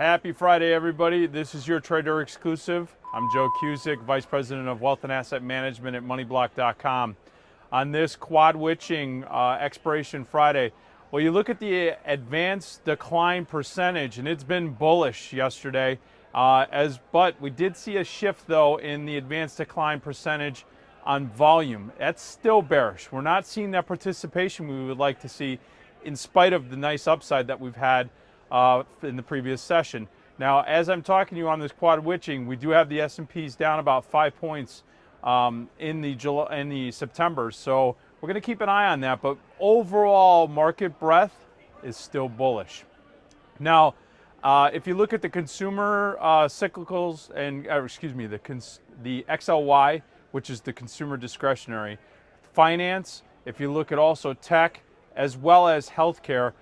Happy Friday, everybody. This is your Trader Exclusive. I'm Joe Cusick, Vice President of Wealth and Asset Management at MoneyBlock.com. On this quad witching expiration Friday, well, you look at the advanced decline percentage, and it's been bullish yesterday. But we did see a shift, though, in the advanced decline percentage on volume. That's still bearish. We're not seeing that participation we would like to see, in spite of the nice upside that we've had in the previous session. Now, as I'm talking to you on this quad witching, we do have the S&Ps down about 5 points in the September. So we're going to keep an eye on that. But overall, market breadth is still bullish. Now, if you look at the consumer cyclicals and the XLY, which is the consumer discretionary, finance. If you look at also tech as well as healthcare.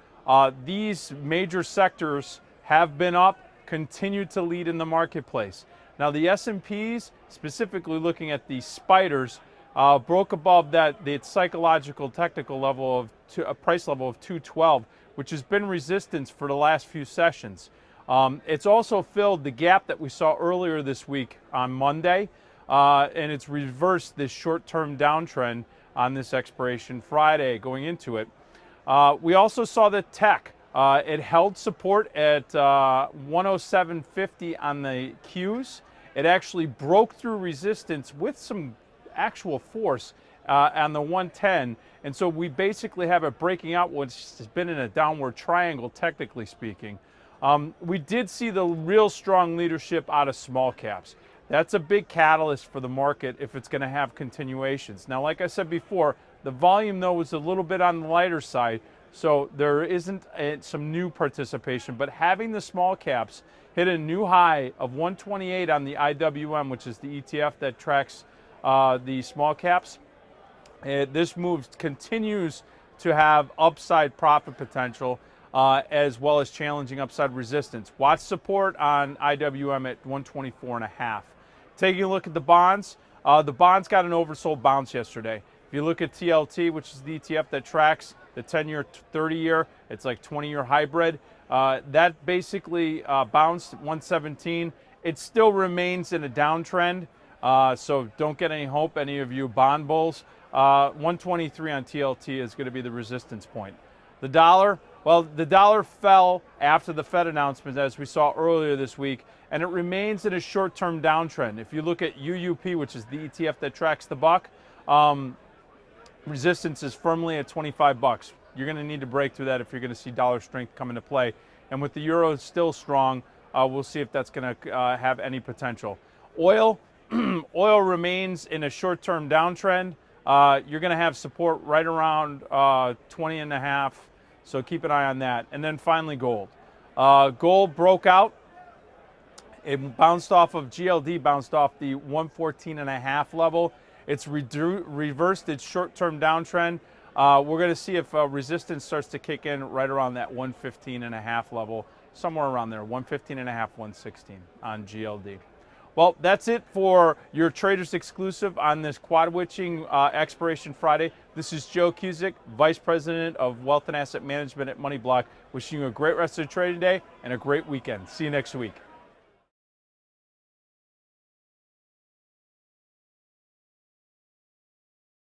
These major sectors have been up, continue to lead in the marketplace. Now the S&Ps, specifically looking at the spiders, broke above the psychological technical level of a price level of 212, which has been resistance for the last few sessions. It's also filled the gap that we saw earlier this week on Monday, and it's reversed this short-term downtrend on this expiration Friday going into it. We also saw that tech, it held support at 107.50 on the Qs. It actually broke through resistance with some actual force on the 110. And so we basically have it breaking out, which has been in a downward triangle, technically speaking. We did see the real strong leadership out of small caps. That's a big catalyst for the market if it's going to have continuations. Now, like I said before, the volume, though, was a little bit on the lighter side, so there isn't some new participation. But having the small caps hit a new high of 128 on the IWM, which is the ETF that tracks the small caps, this move continues to have upside profit potential as well as challenging upside resistance. Watch support on IWM at 124.5. Taking a look at the bonds got an oversold bounce yesterday. If you look at TLT, which is the ETF that tracks the 10-year, 30-year, it's like 20-year hybrid, that basically bounced at 117. It still remains in a downtrend, so don't get any hope, any of you bond bulls. 123 on TLT is going to be the resistance point. The dollar, well, the dollar fell after the Fed announcement, as we saw earlier this week, and it remains in a short-term downtrend. If you look at UUP, which is the ETF that tracks the buck, resistance is firmly at 25 bucks. You're going to need to break through that if you're going to see dollar strength come into play. And with the euro still strong, we'll see if that's going to have any potential. Oil, oil remains in a short-term downtrend. You're going to have support right around 20.5, so keep an eye on that. And then finally, gold. Gold broke out. It bounced off of GLD, bounced off the 114.5 level. It's reversed its short-term downtrend. We're going to see if resistance starts to kick in right around that 115.5 level, somewhere around there, 115.5, 116 on GLD. Well, that's it for your Traders Exclusive on this quad witching expiration Friday. This is Joe Cusick, Vice President of Wealth and Asset Management at MoneyBlock, wishing you a great rest of the trading day and a great weekend. See you next week.